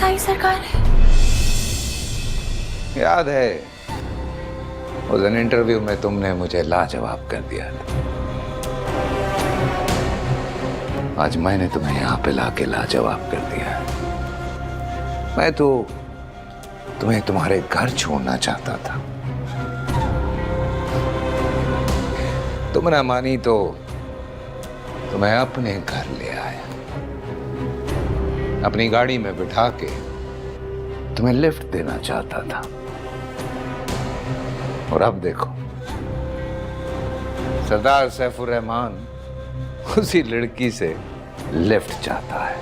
साईं सरकार है? याद है उस दिन इंटरव्यू में तुमने मुझे लाजवाब कर दिया था। आज मैंने तुम्हें यहाँ पे लाके लाजवाब कर दिया है। मैं तो तुम्हें तुम्हारे घर छोड़ना चाहता था, तुम ना मानी तो तुम्हें अपने घर ले आया, अपनी गाड़ी में बिठा के तुम्हें लिफ्ट देना चाहता था। और अब देखो, सरदार सैफुर रहमान उसी लड़की से लिफ्ट चाहता है।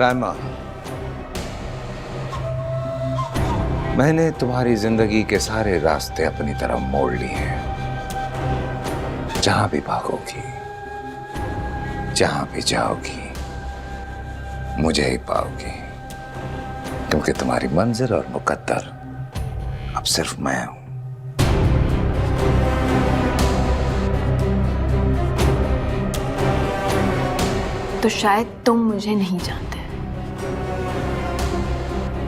राइमा, मैंने तुम्हारी जिंदगी के सारे रास्ते अपनी तरफ मोड़ लिए हैं। जहां भी भागोगी, जहां भी जाओगी, मुझे ही पाओगी, क्योंकि तुम्हारी मंजिल और मुकद्दर अब सिर्फ मैं हूं। तो शायद तुम मुझे नहीं जानते।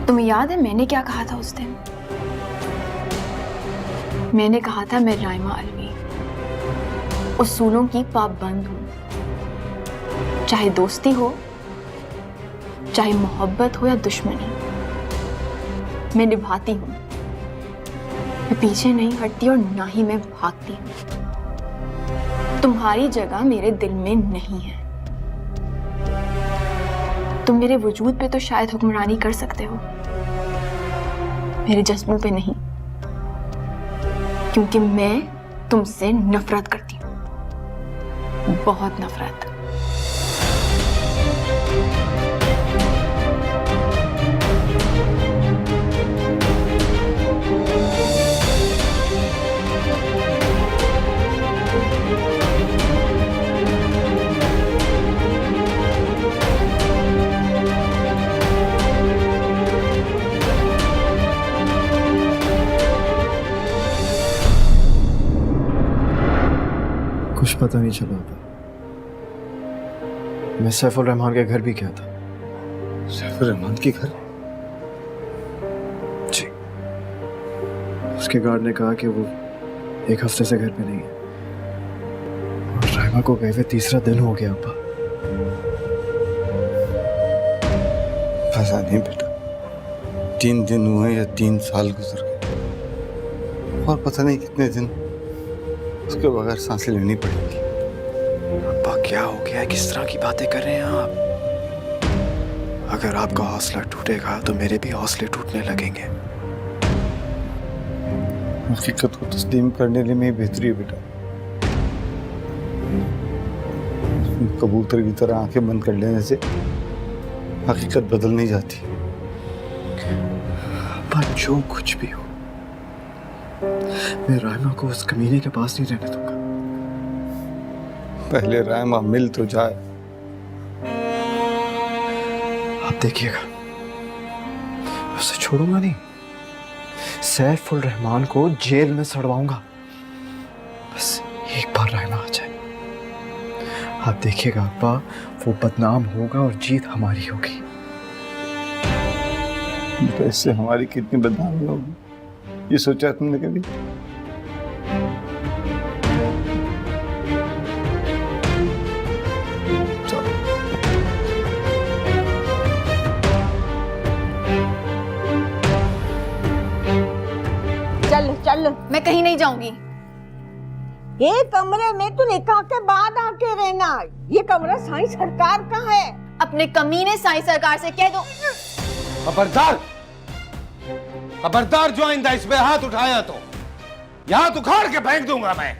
तुम्हें याद है मैंने क्या कहा था उस दिन? मैंने कहा था मैं राइमा अलवी उसूलों की पाबंद हूं। चाहे दोस्ती हो, चाहे मोहब्बत हो या दुश्मनी, मैं निभाती हूं। मैं पीछे नहीं हटती और ना ही मैं भागती हूं। तुम्हारी जगह मेरे दिल में नहीं है। तुम मेरे वजूद पे तो शायद हुक्मरानी कर सकते हो, मेरे जज्बों पे नहीं, क्योंकि मैं तुमसे नफरत करती हूं, बहुत नफरत। कुछ पता नहीं चला था। मैं सैफुर रहमान के घर भी गया था। सैफुर रहमान के घर? जी। उसके गार्ड ने कहा कि वो एक हफ्ते से घर पे नहीं है। और राइमा को गए हुए तीसरा दिन हो गया। अब्बा, पता नहीं बेटा, 3 दिन हुए या 3 साल गुजर गए, और पता नहीं कितने दिन उसके बगैर सांसें लेनी पड़ेगी। अब्बा क्या हो गया है? किस तरह की बातें कर रहे हैं आप? अगर आपका हौसला टूटेगा तो मेरे भी हौसले टूटने लगेंगे। हकीकत को तस्लीम करने में बेहतरी है बेटा। कबूतर की तरह आंखें बंद कर लेने से हकीकत बदल नहीं जाती। अब्बा जो कुछ भी हो, मैं राइमा को उस कमीने के पास नहीं रहने दूंगा। पहले राइमा मिल तो जाए। आप देखिएगा, उसे छोड़ूंगा नहीं। सैफुल रहमान को जेल में सड़वाऊंगा, बस एक बार राइमा आ जाए। आप देखिएगा अब्बा, वो बदनाम होगा और जीत हमारी होगी। इससे हमारी कितनी बदनामी होगी, ये सोचा तुमने कभी? चल चल, मैं कहीं नहीं जाऊंगी। ये कमरे में तू निकाह के बाद आके रहना। ये कमरा साईं सरकार का है। अपने कमीने साईं सरकार से कह दो। खबरदार, खबरदार, जो आइंदा इस पे हाथ उठाया तो यहां उखाड़ के फेंक दूंगा मैं।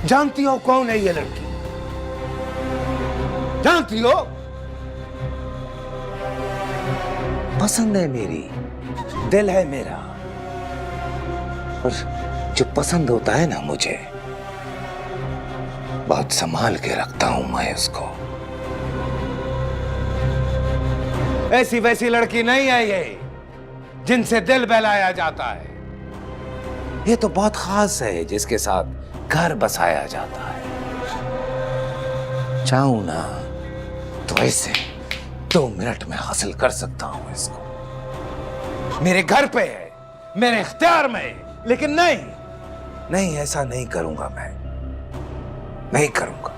जानती हो कौन है ये लड़की? जानती हो? पसंद है मेरी, दिल है मेरा, और जो पसंद होता है ना मुझे, बहुत संभाल के रखता हूं मैं उसको। ऐसी वैसी लड़की नहीं है ये जिनसे दिल बहलाया जाता है। ये तो बहुत खास है, जिसके साथ घर बसाया जाता है। चाहूं ना तो ऐसे 2 मिनट में हासिल कर सकता हूं इसको। मेरे घर पे है, मेरे इख्तियार में है, लेकिन नहीं, ऐसा नहीं करूंगा मैं, नहीं करूंगा।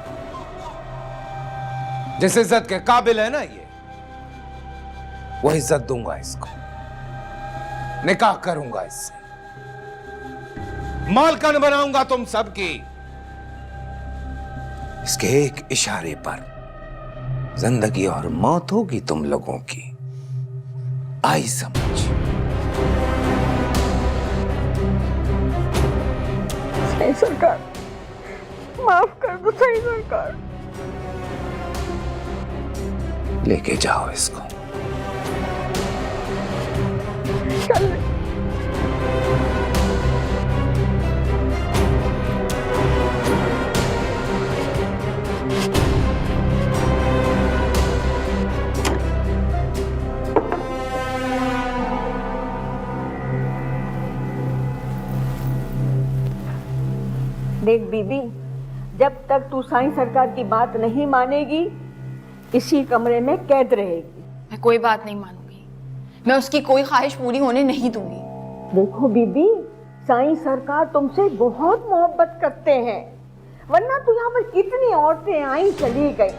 जिस इज्जत के काबिल है ना ये, वो इज्जत दूंगा इसको, निकाह करूंगा इससे, मालकन बनाऊंगा तुम सबकी। इसके एक इशारे पर जिंदगी और मौत होगी तुम लोगों की, आई समझ। सही सरकार, माफ कर दो सही सरकार। लेके जाओ इसको। चल। देख बीबी, जब तक तू साईं सरकार की बात नहीं मानेगी, इसी कमरे में कैद रहेगी। मैं कोई बात नहीं मानूंगी, मैं उसकी कोई ख्वाहिश पूरी होने नहीं दूंगी। देखो बीबी, साईं सरकार तुमसे बहुत मोहब्बत करते हैं, वरना तो यहाँ पर कितनी औरतें आई चली गई।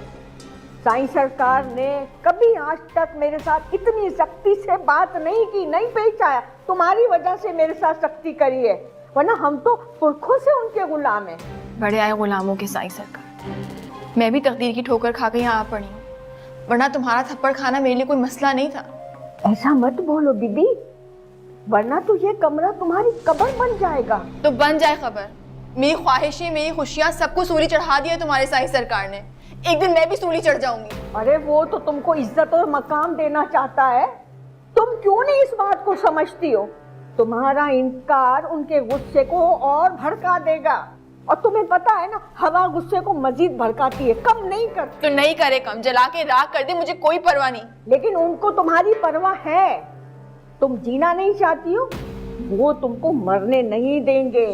साईं सरकार ने कभी आज तक मेरे साथ इतनी सख्ती से बात नहीं की, नहीं पेश आया। तुम्हारी वजह से मेरे साथ सख्ती करी है, वरना हम तो पुरखों से उनके गुलाम हैं। बड़े आए गुलामों के साईं सरकार, मैं भी तकदीर की ठोकर खा के यहाँ आ पड़ी हूँ, वरना तुम्हारा थप्पड़ खाना मेरे लिए कोई मसला नहीं था। ऐसा मत बोलो बीबी, वरना तो ये कमरा तुम्हारी कब्र बन जाएगा। तो बन जाए खबर। मेरी ख्वाहिशें, मेरी खुशियाँ सबको सूली चढ़ा दिया तुम्हारे साईं सरकार ने। एक दिन मैं भी सूली चढ़ जाऊंगी। अरे वो तो तुमको इज्जत और मकाम देना चाहता है, तुम क्यों नहीं इस बात को समझती हो? तुम्हारा इनकार उनके गुस्से को और भड़का देगा, और तुम्हें पता है ना, हवा गुस्से को मजीद भड़काती है, कम नहीं करती। तो नहीं करे कम, जला के राख कर दे, मुझे कोई परवाह नहीं। लेकिन उनको तुम्हारी परवाह है। तुम जीना नहीं चाहती हो, वो तुमको मरने नहीं देंगे।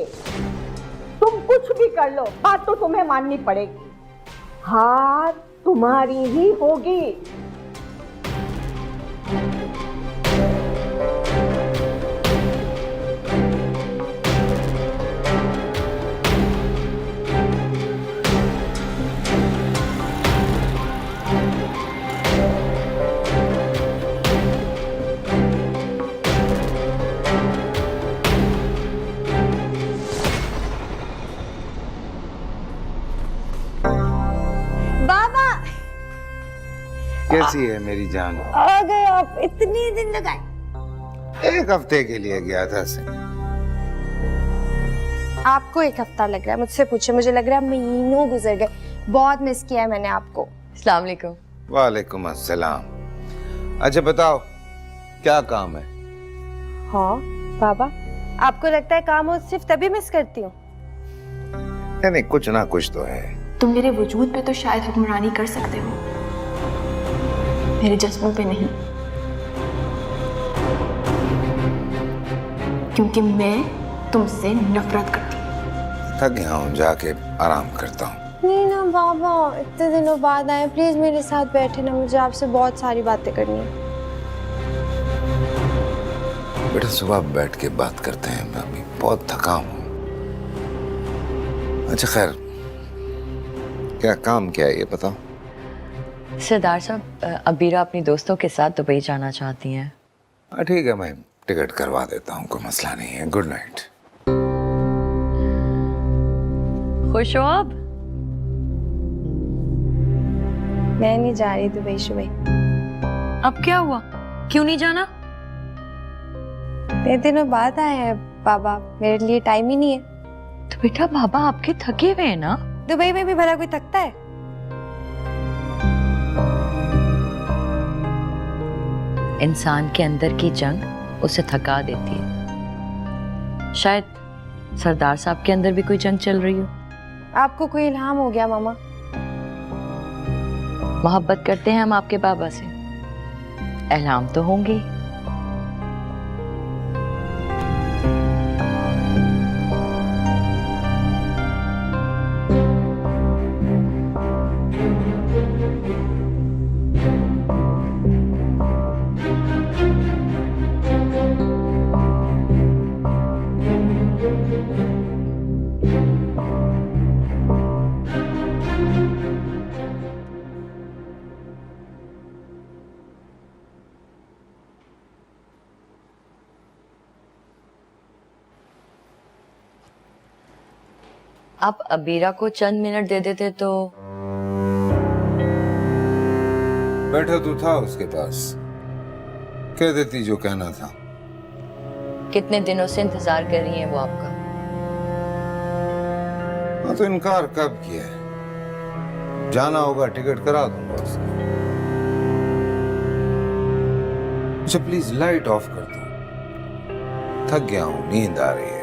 तुम कुछ भी कर लो, बात तो तुम्हें माननी पड़ेगी, हार तुम्हारी ही होगी। कैसी है मेरी जान? आ गए आप, इतने दिन लगाए। 1 हफ्ते के लिए गया था से। आपको 1 हफ्ता लग रहा है, मुझसे पूछे, मुझे लग रहा है महीनों गुजर गए। बहुत मिस किया है मैंने आपको। अस्सलाम वालेकुम। वालेकुम अस्सलाम। अच्छा बताओ, क्या काम है? हाँ बाबा, आपको लगता है काम हो सिर्फ तभी मिस करती हूँ? नहीं, कुछ ना कुछ तो है। तुम मेरे वजूद पे तो शायद हुक्मरानी कर सकते हो, मेरे जज्बों पे नहीं, क्योंकि मैं तुमसे नफरत करती हूँ। थक गया हूँ, जाके आराम करता हूँ। नहीं ना बाबा, इतने दिनों बाद आए, प्लीज मेरे साथ बैठे ना, मुझे आपसे बहुत सारी बातें करनी है। बेटा सुबह बैठ के बात करते हैं, मैं अभी बहुत थका हूँ। अच्छा खैर, क्या काम क्या है ये बताओ। सरदार साहब, अबीरा अपनी दोस्तों के साथ दुबई जाना चाहती हैं। हाँ ठीक है, मैं टिकट करवा देता हूँ, कोई मसला नहीं है। Good night. खुश हो आप? मैं नहीं जा रही दुबई शुबई। अब क्या हुआ, क्यों नहीं जाना? इतने दिनों बाद आए हैं बाबा, मेरे लिए टाइम ही नहीं है। तो बेटा बाबा आपके थके हुए हैं ना। दुबई में भी भला कोई थकता है? इंसान के अंदर की जंग उसे थका देती है। शायद सरदार साहब के अंदर भी कोई जंग चल रही हो। आपको कोई इल्हाम हो गया मामा? मोहब्बत करते हैं हम आपके बाबा से, इल्हाम तो होंगे। आप अबीरा को चंद मिनट दे देते तो। बैठा तो था उसके पास, कह देती जो कहना था। कितने दिनों से इंतजार कर रही हैं वो आपका। हाँ तो इनकार कब किया है? जाना होगा टिकट करा दूंगा उसका। अच्छा प्लीज लाइट ऑफ कर दो, थक गया हूं, नींद आ रही है।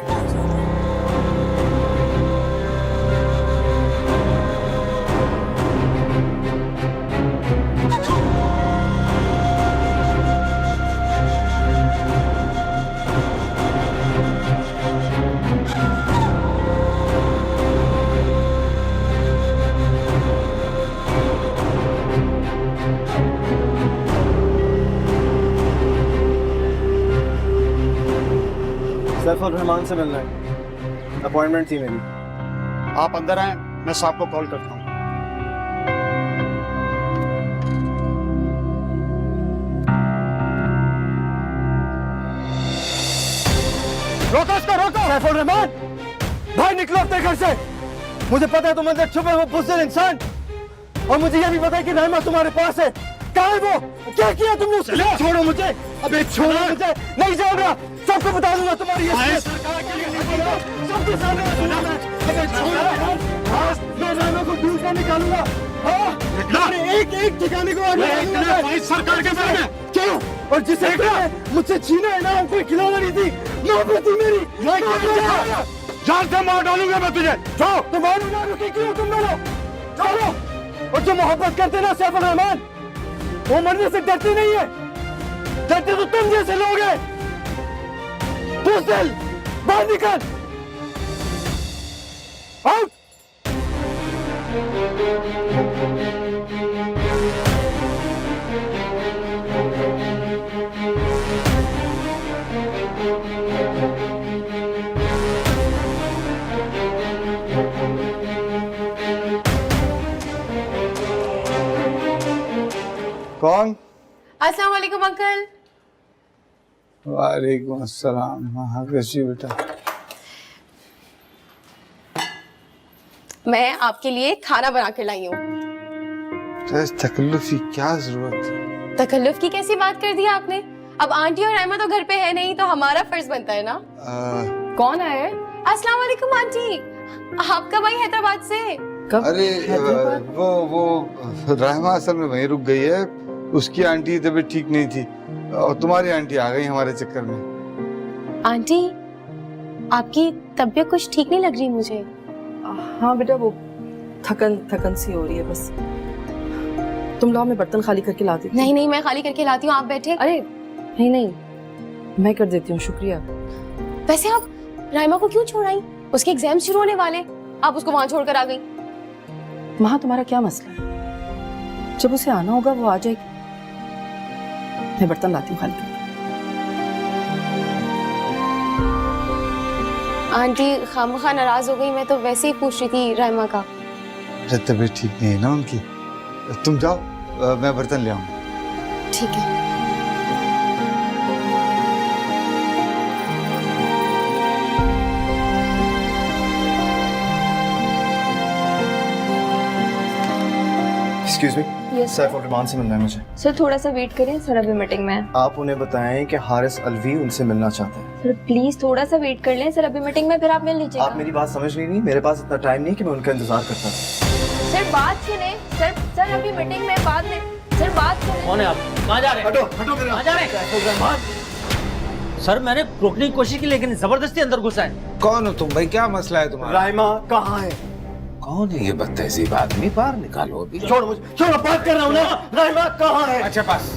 सैफुर रहमान से मिलना है, अपॉइंटमेंट थी मेरी। आप अंदर आए, मैं साहब को कॉल करता हूँ। रोको उसको, रोको। सैफुर रहमान, भाई निकलो अपने घर से। मुझे पता है तुम अंदर छुपे हो बुज़दिल इंसान, और मुझे ये भी पता है कि रहमा तुम्हारे पास है। कहाँ है वो? क्या किया तुमने उसके साथ? छोड़ो मुझे, अबे छोड़ो मुझे, नहीं जाऊंगा, सबको बता दूंगा तुम्हारी ये सबके सामने बताऊंगा। अबे छोड़ो, हाँ, मैं रहमा को ढूंढ कर निकालूंगा। हाँ, मैंने एक ठिकाने को सरकार के बारे में क्यों? और जिसे मुझसे छीना है ना, कोई खिलौना नहीं थी, मोहब्बत थी मेरी। जान से मार डालूंगा मैं तुझे। छोड़ो, तुम मारो ना, रुके क्यों तुम दोनों? छोड़ो। और जो मोहब्बत करते ना सैफुर रहमान, वो मरने से डरते नहीं है, डरते तो तुम जैसे लोग हैं। बुज़दिल, बाहर निकल, आउट। कौन? अस्सलाम वालेकुम अंकल। वालेकुम अस्सलाम। हाँ कैसी बेटा? मैं आपके लिए खाना बना कर लाई हूँ। तो इस तकल्लुफ की क्या जरूरत है? तकल्लुफ की कैसी बात कर दी आपने? अब आंटी और रहमा तो घर पे है नहीं, तो हमारा फर्ज बनता है ना। कौन आया है? अस्सलाम वालेकुम आंटी, आपका भाई हैदराबाद से। कब? अरे वो रहमा असल में वहीं रुक गई है, उसकी आंटी की तबीयत ठीक नहीं थी और तुम्हारी आंटी आ गई हमारे चक्कर में। आंटी, आपकी तबीयत कुछ ठीक नहीं लग रही मुझे। हाँ बेटा, वो थकन सी हो रही है बस। तुम लाओ, मैं बर्तन खाली करके लाती हूँ। नहीं, मैं खाली करके लाती हूँ, आप बैठे। अरे नहीं, मैं कर देती हूँ, शुक्रिया। वैसे आप राइमा को क्यों छोड़ आई? उसके एग्जाम शुरू होने वाले, आप उसको वहां छोड़कर आ गई। वहां तुम्हारा क्या मसला है? जब उसे आना होगा वो आ जाएगी। मैं बर्तन लाती हूँ खाली करके। आंटी खामखा नाराज हो गई, मैं तो वैसे ही पूछ रही थी राइमा का। तबीयत ठीक नहीं है ना उनकी, तुम जाओ, मैं बर्तन ले आऊंगा। ठीक है। एक्सक्यूज मी, सैफुर रहमान से मिलना है मुझे। सर थोड़ा सा वेट करें, सर अभी मीटिंग में है। आप उन्हें बताएं कि हारिस अलवी उनसे मिलना चाहते हैं। सर प्लीज थोड़ा सा वेट कर लें, सर अभी मीटिंग में, फिर आप मिल लीजिएगा। आप मेरी बात समझ नहीं, मेरे पास इतना टाइम नहीं कि मैं उनका इंतजार करता। सर बात सुने, सर अभी मीटिंग में, बाद में। सर बात सुने। कौन है आप? कहाँ जा रहे हैं? हटो कहाँ जा रहे हैं? सर मैंने रोकने की कोशिश की लेकिन जबरदस्ती अंदर घुसा है। कौन हो तुम भाई, क्या मसला है तुम्हारा? राइमा कहाँ है? कौन है ये बदतहजीब आदमी? बाहर निकालो अभी। छोड़ो मुझे, छोड़ो, बात कर रहा हूँ ना। राइमा कहाँ है? अच्छा बस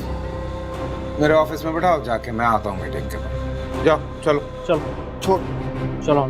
मेरे ऑफिस में बैठाओ जाके, मैं आता हूँ मीटिंग के बाद। जाओ चलो चलो छोड़, चलो।